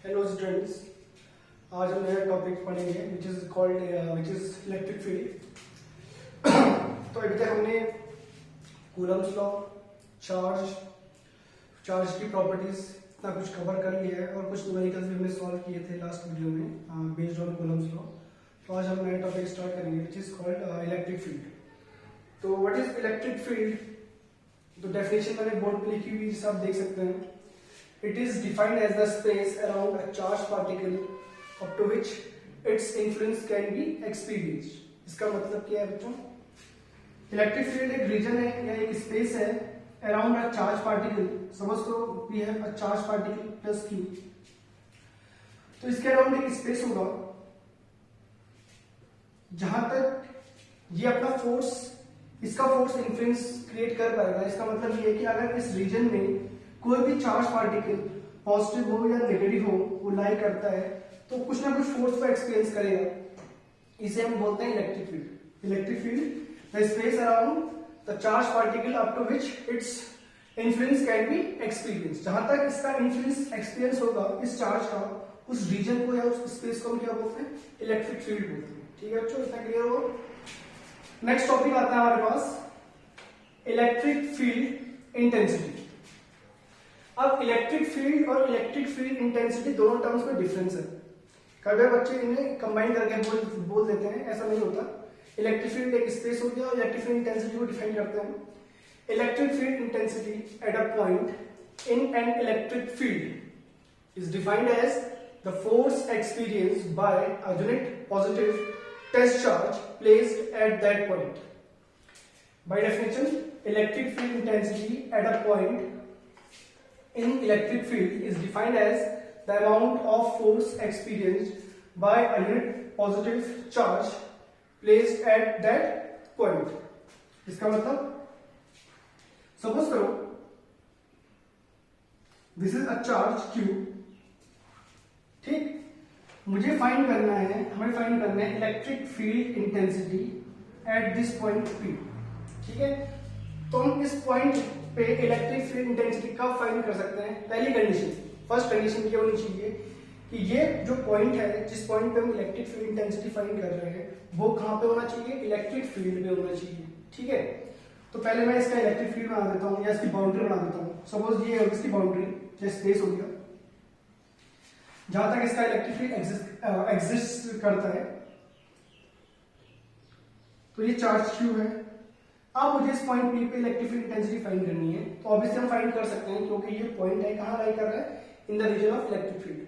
Hello students, आज हम नया टॉपिक पढ़ेंगे विच इज इलेक्ट्रिक फील्ड। तो अभी तक हमने कूलम्स लॉ, चार्ज की प्रॉपर्टीज इतना कुछ कवर कर लिया है और कुछ न्यूमेरिकल्स भी हमने सॉल्व किए थे लास्ट वीडियो में बेस्ड ऑन कूलम्स लॉ। तो आज हम नया टॉपिक स्टार्ट करेंगे which is called electric field. तो व्हाट इज इलेक्ट्रिक फील्ड? तो डेफिनेशन मैंने बोर्ड पे लिखी हुई जिसे आप देख सकते हैं। It is defined as the space around a charged particle up to which its influence can be experienced. इसका मतलब क्या है बच्चों? इलेक्ट्रिक फील्ड एक रीजन है या एक स्पेस है अराउंड अ चार्ज पार्टिकल। समझ लो we have a charge particle plus Q. तो इसके अराउंड एक स्पेस होगा जहां तक ये अपना फोर्स, इसका फोर्स इन्फ्लुएंस क्रिएट कर पाएगा। इसका मतलब ये है कि अगर इस रीजन में कोई भी चार्ज पार्टिकल पॉजिटिव हो या नेगेटिव हो, वो लाई करता है तो कुछ ना कुछ फोर्स को एक्सपीरियंस करेगा। इसे हम बोलते हैं electric field. Electric field the space around the charge particle up to which its influence can be experience. जहां तक इसका इन्फ्लुएंस एक्सपीरियंस होगा इस चार्ज का, उस रीजन को या उस स्पेस को हम क्या बोलते हैं? इलेक्ट्रिक फील्ड बोलते हैं। ठीक है बच्चों, इतना क्लियर हो? नेक्स्ट टॉपिक आता है हमारे पास इलेक्ट्रिक फील्ड इंटेंसिटी। अब इलेक्ट्रिक फील्ड और इलेक्ट्रिक फील्ड इंटेंसिटी दोनों टर्म्स में डिफरेंस है। कई बार बच्चे इन्हें कंबाइन करके बोल देते हैं, ऐसा नहीं होता। इलेक्ट्रिक फील्ड एक स्पेस होती है और इलेक्ट्रिक फील्ड इंटेंसिटी को डिफाइन करते हैं। Electric field intensity at a point in an electric field is defined as the force experienced by a unit positive test charge placed at that point. By definition, electric field intensity at a point in electric field is defined as the amount of force experienced by a unit positive charge placed at that point. इसका मतलब suppose करो this is a charge Q। ठीक, मुझे find करना है, हमें find करना है electric field intensity at this point P। ठीक है, तो हम इस पॉइंट पे इलेक्ट्रिक फील्ड इंटेंसिटी कब फाइंड कर सकते हैं? पहली कंडीशन, फर्स्ट कंडीशन ये होनी चाहिए कि ये जो पॉइंट है, जिस पॉइंट पे हम इलेक्ट्रिक फील्ड इंटेंसिटी फाइंड कर रहे हैं, वो कहां पे होना चाहिए? इलेक्ट्रिक फील्ड में होना चाहिए। ठीक है, तो पहले मैं इसका इलेक्ट्रिक फील्ड बना देता हूं या इसकी बाउंड्री बना देता हूं। सपोज ये है इसकी बाउंड्री या स्पेस हो गया जहां तक इसका इलेक्ट्रिक फील्ड एग्जिस्ट करता है। तो ये चार्ज Q है। अब मुझे इस पॉइंट P पे इलेक्ट्रिक फील्ड इंटेंसिटी फाइंड करनी है, तो ऑब्वियसली हम फाइंड कर सकते हैं क्योंकि ये पॉइंट है, कहां लाई कर रहा है? In the region of electric field.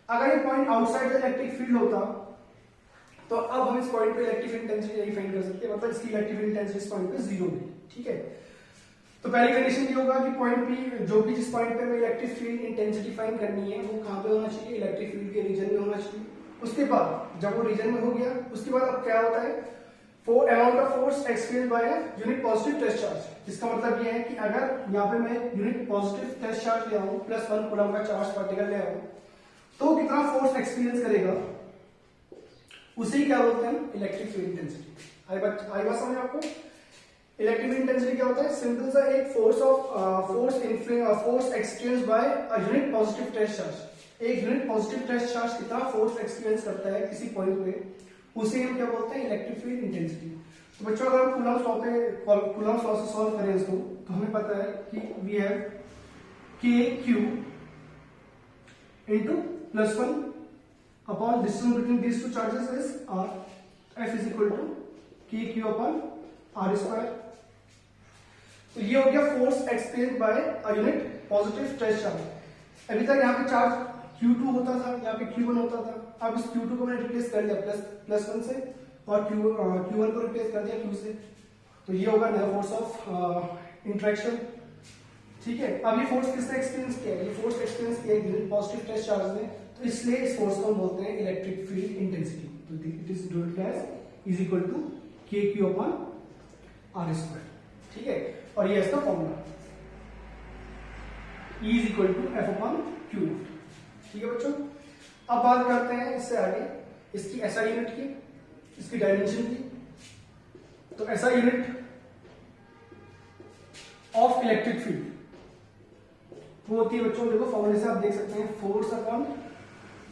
अगर ये point outside the electric field होता तो अब हम इस पॉइंट पे इलेक्ट्रिक फील्ड इंटेंसिटी नहीं फाइंड कर सकते, मतलब इसकी इलेक्ट्रिक फील्ड इंटेंसिटी इस पॉइंट पे 0 होगी। ठीक है, तो पहली कंडीशन ये होगा कि पॉइंट P, जो भी जिस पॉइंट पे हमें इलेक्ट्रिक फील्ड इंटेंसिटी फाइंड करनी है, वो कहां पे होना चाहिए? इलेक्ट्रिक फील्ड के रीजन में होना चाहिए। उसके बाद जब वो रीजन में हो गया, उसके बाद अब क्या होता है? For amount of force experienced by a unit positive test charge। इसका मतलब ये है कि अगर यहाँ पे मैं यूनिट पॉजिटिव टेस्ट चार्ज ले आऊं, +1 कूलम का चार्ज पार्टिकल ले आऊं, तो कितना फोर्स एक्सपीरियंस करेगा, उसे क्या बोलते हैं? Electric field intensity. आई बात समझ आपको? इलेक्ट्रिक फील्ड इंटेंसिटी क्या होता है? सिंपल सा एक force experience by a unit positive test charge. एक यूनिट पॉजिटिव टेस्ट चार्ज कितना फोर्स एक्सपीरियंस करता है किसी पॉइंट पे, उसे हम क्या बोलते हैं? Electric field intensity. तो बच्चों अगर हम कूलम्स लॉ से सॉल्व करें इसको, तो हमें पता है कि we have KQ into +1 upon distance between these two charges is R। F is equal to KQ upon R²। तो ये हो गया force experienced by a unit positive test charge. अभी तक यहाँ पे चार्ज Q2 होता था, यहाँ पे Q1 होता था। अब इस Q2 को मैंने रिप्लेस कर दिया +1 से और Q1 को रिप्लेस कर दिया Q से। तो ये होगा नया फोर्स ऑफ इंटरेक्शन। ठीक है, अब ये फोर्स किसने एक्सपीरियंस किया? ये फोर्स एक्सपीरियंस किया यूनिट पॉजिटिव टेस्ट चार्ज ने, तो इसलिए इस फोर्स को हम बोलते हैं इलेक्ट्रिक फील्ड इंटेंसिटी। तो it is denoted as is equal to KQ upon R²। ठीक है, और ये इसका formula E is equal to F upon Q। ठीक है बच्चों, अब बात करते हैं इससे आगे इसकी SI यूनिट की, इसकी डायमेंशन की। तो SI unit of electric field वो होती है बच्चों, देखो फॉर्मूले से आप देख सकते हैं, फोर्स अपॉन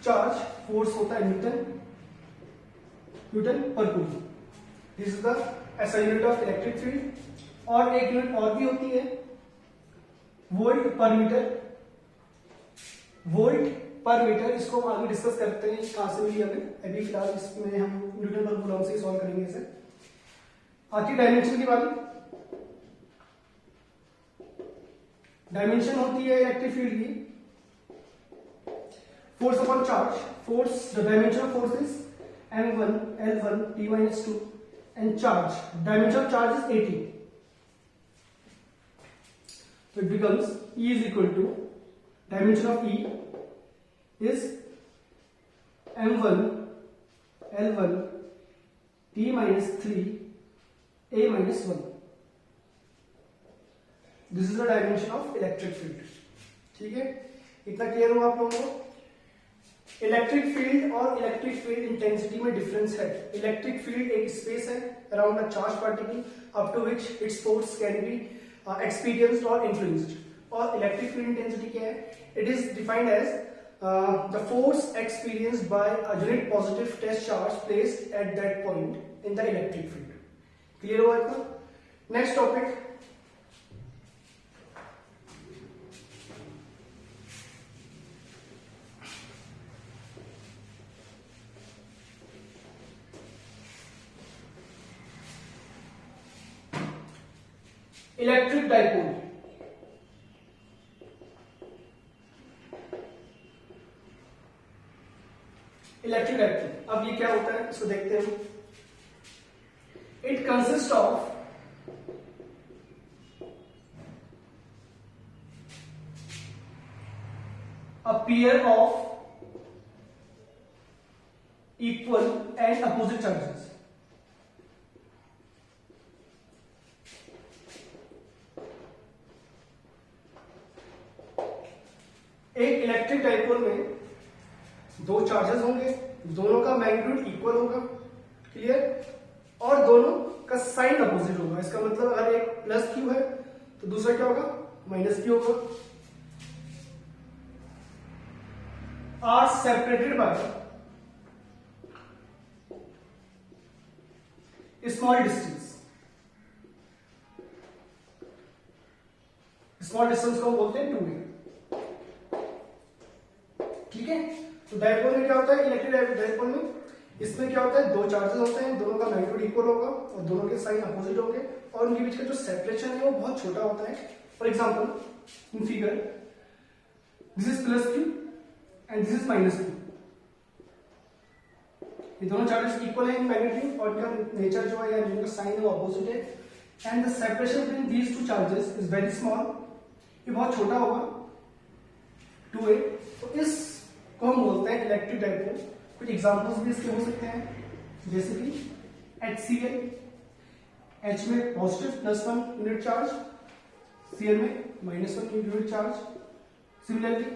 चार्ज फोर्स होता है न्यूटन पर coulomb. This is the SI unit of electric field. और एक यूनिट और भी होती है वोल्ट पर मीटर। वोल्ट पर मीटर, इसको हम आगे डिस्कस करते हैं कहां से मिली हमें, अभी फिलहाल इसमें हम न्यूटन पर कूलम से सॉल्व करेंगे इसे। आखिर डायमेंशन की बात, डायमेंशन होती है इलेक्ट्रिक फील्ड की force upon charge. Force, the dimension of force is m1 l1 t-2 and charge, dimension of charge is 80. So it becomes E is equal to, dimension of E is m1 l1 t-3 a minus 1. This is the dimension of electric field. ठीक है, इतना clear हुआ आप लोगों को? Electric field और electric field intensity में difference है। इलेक्ट्रिक फील्ड एक स्पेस है around a charge particle up to which its force can be experienced और इन्फ्लुएंस्ड। और इलेक्ट्रिक फील्ड इंटेंसिटी क्या है? It is defined as the force experienced by a unit positive test charge placed at that point in the electric field. Clear हुआ इतना? Next topic, electric dipole. Electric dipole, अब ये क्या होता है इसको देखते हैं। It consist of a pair of equal and opposite charges. एक इलेक्ट्रिक डाइपोल में दो चार्जेस होंगे, दोनों का मैग्नीट्यूड इक्वल होगा, क्लियर, और दोनों का साइन अपोजिट होगा। इसका मतलब अगर एक प्लस क्यू है तो दूसरा क्या होगा? माइनस क्यू होगा। Are separated by small distance. Small distance को बोलते हैं 2a। ठीक है, तो डाइपोल में क्या होता है? इलेक्ट्रिक डाइपोल में इसमें क्या होता है? दो चार्जेस होते हैं, दोनों का मैग्नीट्यूड इक्वल होगा और दोनों के साइन अपोजिट होंगे और उनके बीच का जो सेपरेशन है वो बहुत छोटा होता है। For example in figure, this is plus Q and this is minus Q. ये दोनों चार्जेस इक्वल है इन मैग्नीट्यूड और इनका नेचर जो है या इनका साइन है वो अपोजिट है and the separation between these two charges is very small. ये बहुत छोटा होगा 2a। तो इस को हम बोलते हैं इलेक्ट्रिक डाइपोल। कुछ एग्जांपल्स भी इसके हो सकते हैं, जैसे कि HCl, H में पॉजिटिव +1 यूनिट चार्ज, Cl में -1 यूनिट चार्ज। सिमिलरली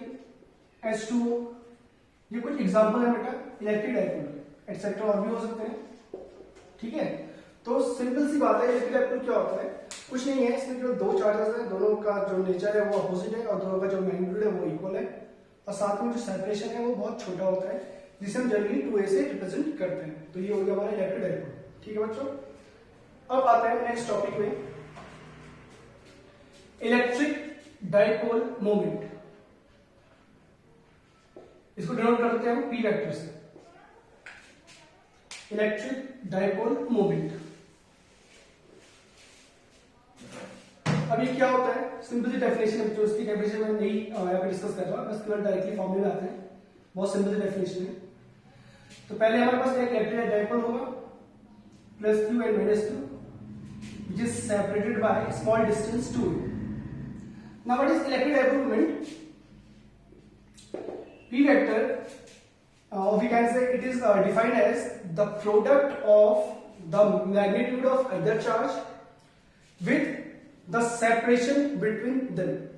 H2O, ये कुछ एग्जांपल है बेटा इलेक्ट्रिक डाइपोल, एटसेट्रा और भी हो सकते हैं। ठीक है, तो सिंपल सी बात है, इलेक्ट्रिक डाइपोल क्या होता है? कुछ नहीं है, इसमें जो दो चार्जेस हैं दोनों का जो नेचर है वो अपोजिट है और दोनों का जो मैग्नीट्यूड है वो इक्वल है और साथ में जो सेपरेशन है वो बहुत छोटा होता है जिसे हम जनरली 2a से रिप्रेजेंट करते हैं। तो ये हो गया हमारा इलेक्ट्रिक डाइपोल। ठीक है बच्चों, अब आते हैं नेक्स्ट टॉपिक में, इलेक्ट्रिक डाइपोल मोमेंट। इसको डिनोट करते हैं हम P वेक्टर से। इलेक्ट्रिक डाइपोल मोमेंट, अब ये क्या होता है? सिंपल सी डेफिनेशन है, जो इसकी डेफिनेशन मैं नहीं यहाँ पे डिस्कस कर रहा, बस केवल डायरेक्टली फॉर्मूले में आते हैं। बहुत सिंपल सी डेफिनेशन है। तो पहले हमारे पास एक इलेक्ट्रिक डाइपोल होगा +q and -q which is separated by small distance 2a. Now what is electric dipole moment? P vector, we can say it is defined as the product of the magnitude of either charge with the separation between them.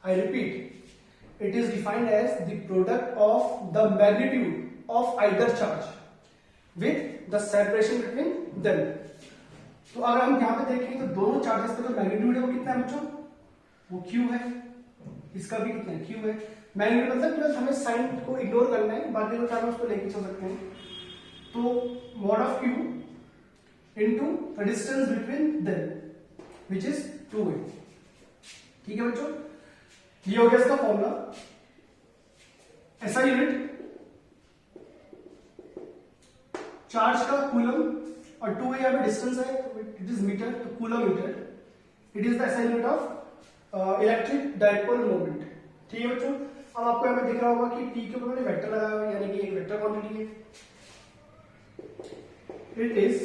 I repeat, it is defined as the product of the magnitude of either charge with the separation between them. तो अगर हम यहां पे देखें तो दोनों charges का जो मैग्नीट्यूड है वो कितना है बच्चों? वो q है। इसका भी कितना क्यू है। मैग्नीट्यूड मतलब केवल हमें साइन को इग्नोर करना है, बाकी जो टर्म उसको लेके चल सकते हैं। तो mod of Q into the distance between them which is 2a। ठीक है बच्चों, ये हो गया इसका फॉर्मूला। ऐसा यूनिट चार्ज का कूलम और 2a यहाँ पे डिस्टेंस है, इट इज मीटर, तो coulomb metre, it is the SI unit of electric dipole moment. ठीक है बच्चों, अब आपको यहाँ पे दिख रहा होगा कि टी के ऊपर मैंने वेक्टर लगाया हुआ है, यानी कि एक वेक्टर क्वांटिटी है, it is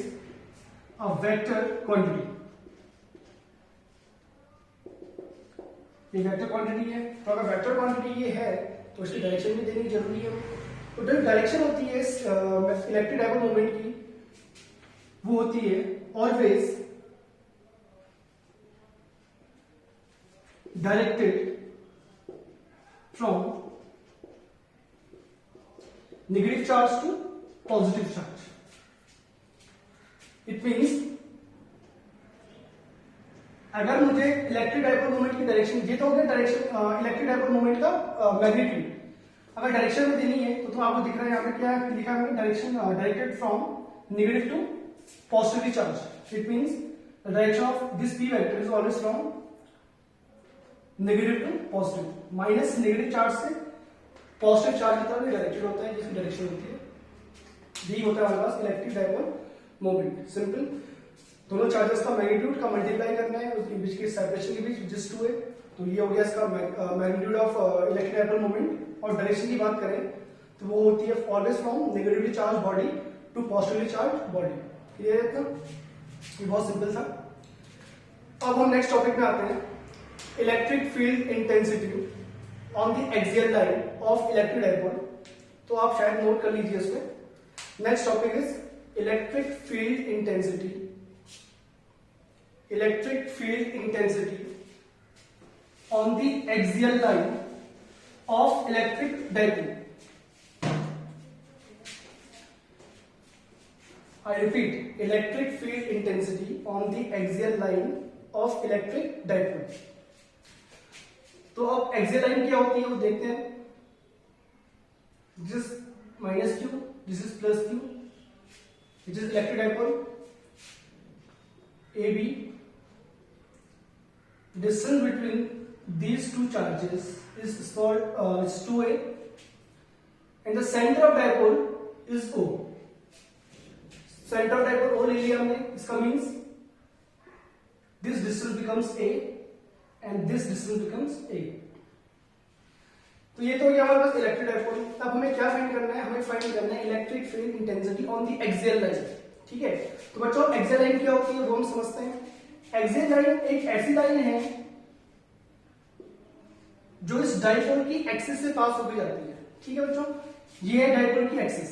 a vector quantity. ये वेक्टर क्वांटिटी है, तो अगर वेक्टर क्वांटिटी ये है तो इसकी डायरेक्शन भी देनी जरूरी है। तो जो डायरेक्शन होती है इलेक्ट्रिक डायपोल मोमेंट की, वो होती है always directed from negative charge to positive charge. It means अगर मुझे इलेक्ट्रिक डायपोल मोमेंट की डायरेक्शन, ये तो हो गया डायरेक्शन इलेक्ट्रिक डायपोल मोमेंट का मैग्नीट्यूड। अगर डायरेक्शन में देनी है तो आपको दिख रहा है यहाँ पे क्या लिखा है, direction directed from negative to positive charge. It means the direction of this P vector is always from negative to positive, minus negative charge से पॉजिटिव चार्ज की तरफ डायरेक्टेड होता है, जिसकी डायरेक्शन होती है डी होता है हमारे पास इलेक्ट्रिक डायपोल मोमेंट। सिंपल, दोनों चार्जेस का मैग्नीट्यूड का मल्टीप्लाई करना है उसके बीच के सेपरेशन के बीच जिस 2a, तो ये हो गया इसका magnitude of electric dipole moment. और डायरेक्शन की बात करें तो वो होती है always from negatively charge body to positively charge body. Clear है? ये बहुत सिंपल था। अब हम नेक्स्ट टॉपिक में आते हैं, electric field intensity on the axial line of electric dipole. तो आप शायद नोट कर लीजिए इसमें। Next topic is electric field intensity, electric field intensity on the axial line of electric dipole. I repeat, electric field intensity on the axial line of electric dipole. तो अब axial line क्या होती है वो देखते हैं। This is minus q, this is plus q, which is electric dipole AB. Distance between these two charges is called is 2a, and the center of dipole is O. Center of dipole O ले लिया हमने, इसका means this distance becomes a and this distance becomes a. तो ये तो हो गया हमारे पास इलेक्ट्रिक डायपोल। अब हमें क्या फाइंड करना है, हमें फाइंड करना है electric field intensity on the axial line. ठीक है, तो बच्चों एक्सियल लाइन क्या होती है वो हम समझते हैं। एक्सियल लाइन एक ऐसी लाइन है जो इस डायपोल की एक्सिस से पास होकर जाती है। ठीक है बच्चों, ये है डायपोल की एक्सिस।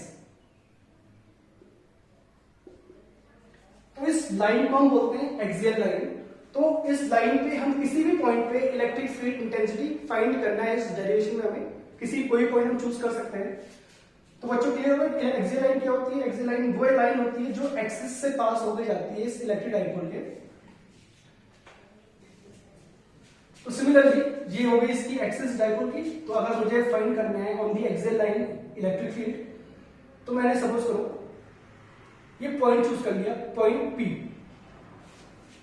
तो इस लाइन को हम बोलते हैं एक्सियल लाइन। तो इस लाइन पे हम किसी भी पॉइंट पे इलेक्ट्रिक फील्ड इंटेंसिटी फाइंड करना है। इस डेरिवेशन में हमें किसी कोई पॉइंट हम चूज कर सकते हैं। तो बच्चों क्लियर हो गया एक्सियल लाइन क्या होती है। एक्सियल लाइन वो लाइन होती है जो एक्सिस से पास होकर जाती है इस इलेक्ट्रिक डायपोल के। तो सिमिलरली ये हो गई इसकी एक्सिस डायपोल की। तो अगर मुझे फाइंड करना है on the axial line electric field, तो मैंने सपोज करो ये पॉइंट चूज कर लिया, point P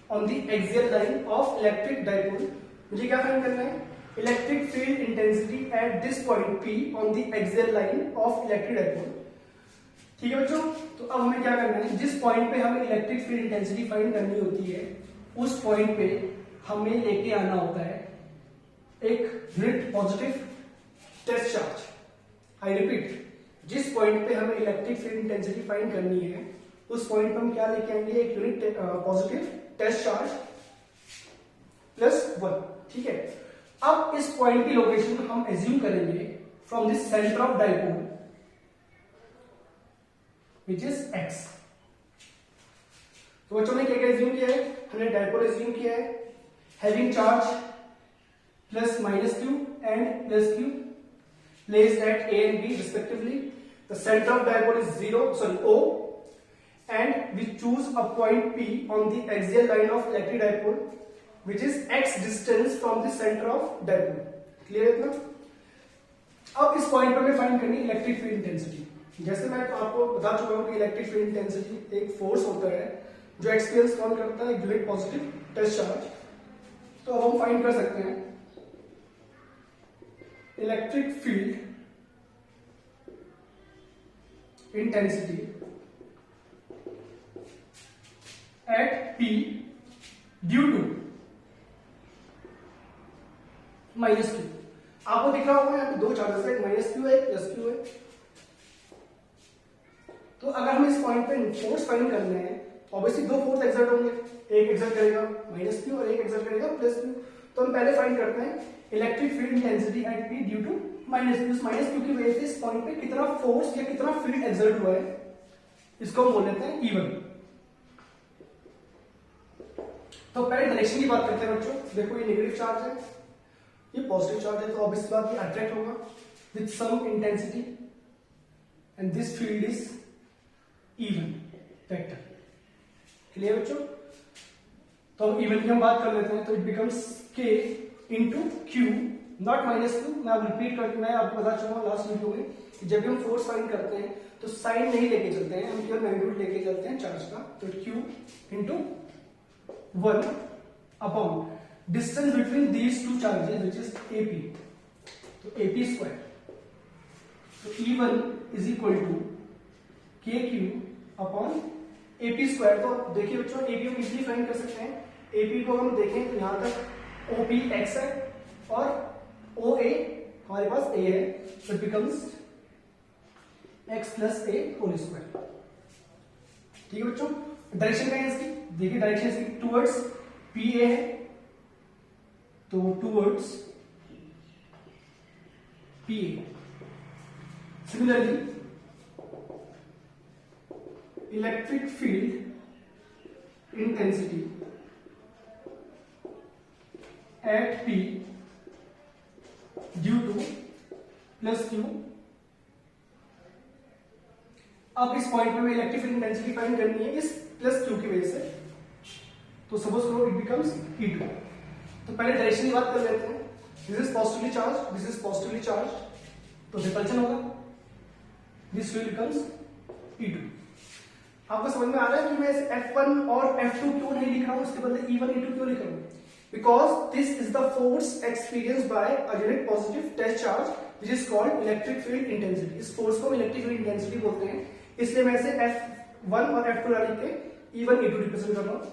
on the axial line of electric dipole. मुझे क्या फाइंड करना है, electric field intensity at this point P on the axial line of electric dipole. ठीक है बच्चों, तो अब हमें क्या करना है, जिस पॉइंट पे हमें इलेक्ट्रिक फील्ड इंटेंसिटी फाइंड करनी होती है उस पॉइंट पे हमें लेके आना होता है एक net positive test charge. I repeat, जिस पॉइंट पे हमें इलेक्ट्रिक फील्ड इंटेंसिटी फाइंड करनी है उस पॉइंट पे हम क्या लेके आएंगे, एक यूनिट पॉजिटिव टेस्ट चार्ज +1। ठीक है, अब इस पॉइंट की लोकेशन हम एज्यूम करेंगे from this centre of dipole which is x। तो बच्चों ने क्या क्या एज्यूम किया है, हमने डायपोल एज्यूम किया है having charge plus -q and +q placed at A and B respectively. The center of dipole is O, and we choose a point P on the axial line of electric dipole which is x distance from the center of dipole. Clear है इतना? अब इस point पर मैं find करनी electric field intensity. जैसे मैं आपको बता चुका हूं कि इलेक्ट्रिक फील्ड इंटेंसिटी एक फोर्स होता है जो एक्सपीरियंस कौन करता है, यूनिट पॉजिटिव टेस्ट चार्ज। तो अब हम फाइंड कर सकते हैं electric field intensity at P due to minus Q. आपको दिख रहा होगा यहाँ पे दो चार्जेस है, माइनस क्यू है, प्लस क्यू है। तो अगर हम इस पॉइंट पे फोर्स फाइंड करने हैं, ऑब्वियसली दो फोर्स एक्सर्ट होंगे, एक एक्सर्ट करेगा माइनस क्यू और एक एक्सर्ट करेगा प्लस क्यू। तो हम पहले फाइंड करते हैं electric field intensity at P due to minus Q. Minus Q की वजह से इस पॉइंट पे कितना फोर्स या कितना फील्ड एक्सर्ट हुआ है, इसको हम बोल लेते हैं E1। तो पहले डायरेक्शन की बात करते हैं बच्चों। देखो ये नेगेटिव चार्ज है, ये पॉजिटिव चार्ज है, तो ऑब्वियसली बात ये अट्रैक्ट होगा with some intensity and this field is E1 vector. Clear बच्चों? तो अब E1 की हम बात कर लेते हैं। तो it becomes K into Q, not minus Q. मैं अब रिपीट करके मैं आपको बता चुका हूँ लास्ट वीडियो में कि जब भी हम फोर्स फाइंड करते हैं तो साइन नहीं लेके चलते हैं, हम केवल मैग्नीट्यूड लेके चलते हैं चार्ज का। तो Q into 1 upon distance between these two charges which is AP, तो AP स्क्वायर। तो E1 is equal to KQ upon AP square. तो देखिए बच्चों AP को इजीली फाइंड कर सकते हैं। AP को हम देखें तो यहां तक OP x है और OA हमारे पास A है, तो it becomes x plus A whole square. ठीक है बच्चों? डायरेक्शन क्या है इसकी? देखिए डायरेक्शन इसकी टुवर्ड्स PA है, तो towards PA। Similarly electric field intensity at P due two plus Q। अब इस पॉइंट पे इलेक्ट्रिक फील्ड इंटेंसिटी फाइंड करनी है इस प्लस Q की वजह से। तो सपोज करो इट बिकम्स E2। तो पहले डायरेक्शन की बात कर लेते हैं। This is positively charge, this is positively charge, तो रिपल्शन होगा, दिस फील्ड बिकम्स E2। आपको समझ में आ रहा है कि मैं F1 और F2 क्यों नहीं लिख रहा हूं, इसके बदले E1 E2 क्यों लिख रहा हूं? Because this is the force experienced by a unit positive test charge which is called electric field intensity। इस फोर्स को electric field intensity बोलते हैं, इसलिए मैं इसे F1 और F2 लिख के E1 E2 रिप्रेजेंट कर रहा हूं।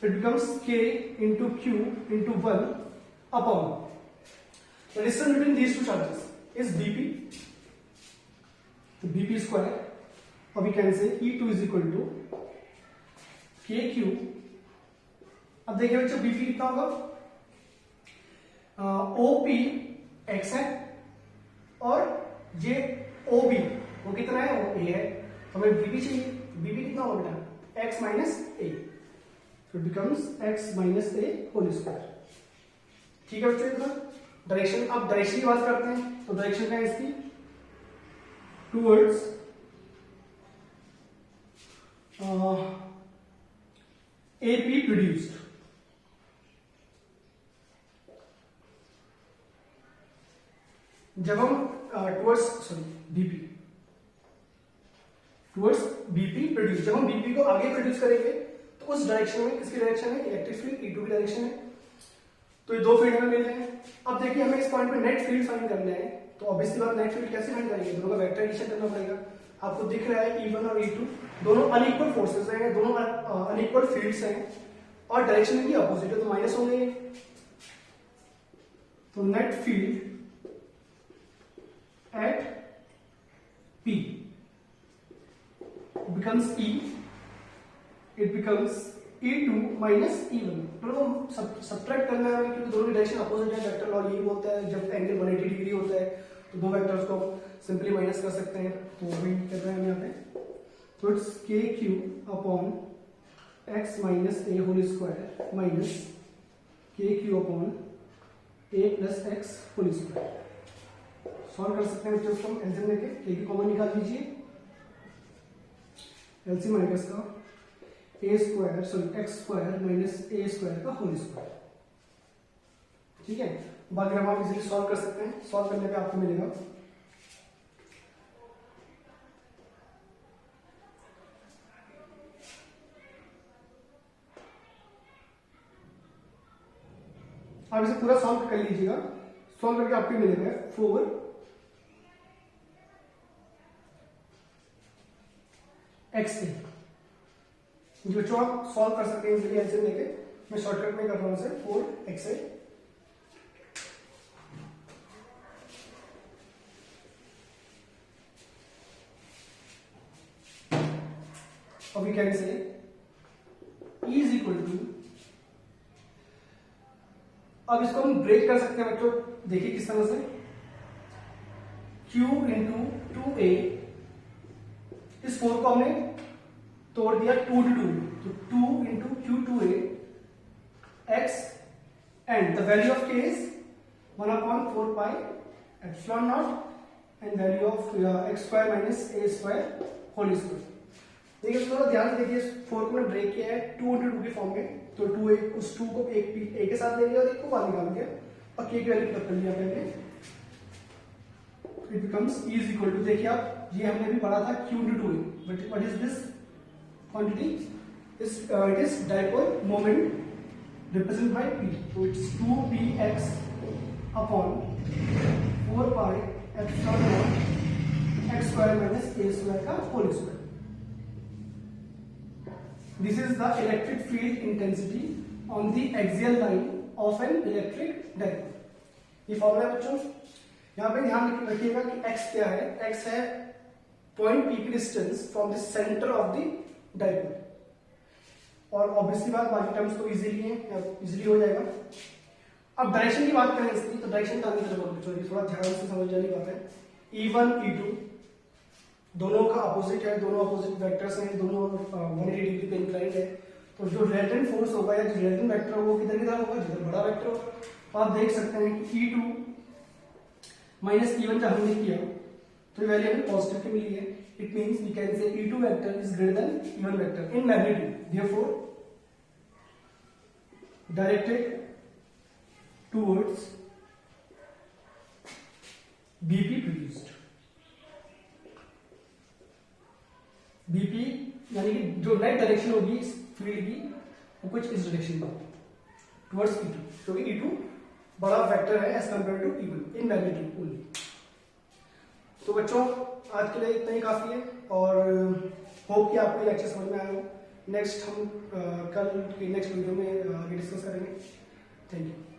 It becomes K into Q into 1 upon the distance between these two charges is BP, so BP square, or we can say E2 is equal to KQ। अब देखिए बच्चों BP कितना होगा, OP x है और ये OB वो कितना है, वो A है, तो हमें BP चाहिए। BP कितना होगा बेटा, x minus A, so it becomes x minus A whole square। ठीक है बच्चों इतना डायरेक्शन। अब डायरेक्शन की बात करते हैं, तो डायरेक्शन क्या है इसकी, टुवर्ड्स AP प्रोड्यूस्ड। जब हम टुवर्ड्स BP प्रोड्यूस, जब हम BP को आगे प्रोड्यूस करेंगे तो उस डायरेक्शन में, किसकी डायरेक्शन है, इलेक्ट्रिक फील्ड E2 की डायरेक्शन है। तो ये दो फील्ड हमें मिल रहे हैं। अब देखिए हमें इस पॉइंट पे नेट फील्ड फाइंड करना है, तो ऑब्वियसली बात नेट फील्ड कैसे फाइंड करेंगे, दोनों का वेक्टर एडिशन करना पड़ेगा। आपको दिख रहा है E1 और E2 दोनों अनइक्वल फोर्सेस हैं, दोनों अनइक्वल फील्ड्स हैं और डायरेक्शन इनकी अपोजिट है, तो माइनस होंगे। तो net field at P becomes E, it becomes E2 minus E1। मतलब सब्ट्रैक्ट करना है क्योंकि दोनों की डायरेक्शन अपोजिट है। वेक्टर लॉ यही बोलता है जब एंगल 180 डिग्री होता है तो दो वेक्टर्स को सिंपली माइनस कर सकते हैं, तो वही कर रहे हैं हम यहाँ पे। तो it's KQ upon x minus A whole square minus KQ upon A plus x whole square. Solve कर सकते हैं बच्चों उसको एलसीएम लेके, A की कॉमन निकाल लीजिए, एलसीएम आएगा इसका A square sorry x square minus A square का होल स्क्वायर। ठीक है, बाकी आप इजीली सॉल्व कर सकते हैं। सॉल्व करने पे आपको मिलेगा आप इसे पूरा सॉल्व कर लीजिएगा। सॉल्व करके आपको मिलेगा 4 एक्स ए। जो बच्चों आप सॉल्व कर सकते हैं इजीली ऐसे लेके, मैं शॉर्टकट में कर रहा हूं इसे 4 एक्स ए। और we can say E is equal to, अब इसको हम ब्रेक कर सकते हैं बच्चों, देखिए किस तरह से, Q इंटू 2a, इस 4 को हमने तोड़ दिया 2 to 2, तो 2 into Q 2a x, and the value of k is 1/4 pi epsilon not and value of x square minus a square whole square. देखिए थोड़ा ध्यान से देखिए, 4 को मैंने ब्रेक किया है 2 into 2 के फॉर्म में, तो 2 उस 2 को एक a के साथ ले लिया और एक को बाहर निकाल दिया और k की वैल्यू पुट कर लिया पहले, it becomes E is equal to, देखिए आप ये हमने भी पढ़ा था Q into 2a, but what is this quantity, it is dipole moment represent by p, तो it's 2px upon 4 pi epsilon naught x square minus a square का whole square. This is the electric field intensity on the axial line of an electric dipole। ये formula है बच्चों, यहाँ पे ध्यान रखिएगा कि x क्या है, x है पॉइंट p की distance from the centre of the dipole, और ऑब्वियसली बात बाकी टर्म्स तो इजीली है, इजीली हो जाएगा। अब डायरेक्शन की बात करें इसकी, तो डायरेक्शन का आगे चलो बच्चों थोड़ा ध्यान से समझ जाने की बात है। E1 E2 दोनों का अपोजिट है, दोनों अपोजिट वेक्टर्स हैं, दोनों 180 डिग्री पे इंक्लाइंड है, तो जो रिजल्टेंट फोर्स होगा या जो रिजल्टेंट वेक्टर होगा वो किधर किधर होगा, जिधर बड़ा वेक्टर होगा। तो आप देख सकते हैं कि E2 माइनस E1 जब हमने किया तो ये वैल्यू हमें पॉजिटिव की मिली है, it means we can say E2 vector is greater than E1 vector in magnitude, therefore directed towards BP produced. BP यानी कि जो नेट डायरेक्शन होगी इस फील्ड की वो कुछ इस डायरेक्शन में टुवर्ड्स E2, क्योंकि E2 बड़ा वेक्टर है as compare to E1 in magnitude only. तो बच्चों आज के लिए इतना ही काफी है, और होप कि आपको ये लेक्चर समझ में आया हो। नेक्स्ट हम कल के नेक्स्ट वीडियो में आगे डिस्कस करेंगे। Thank you.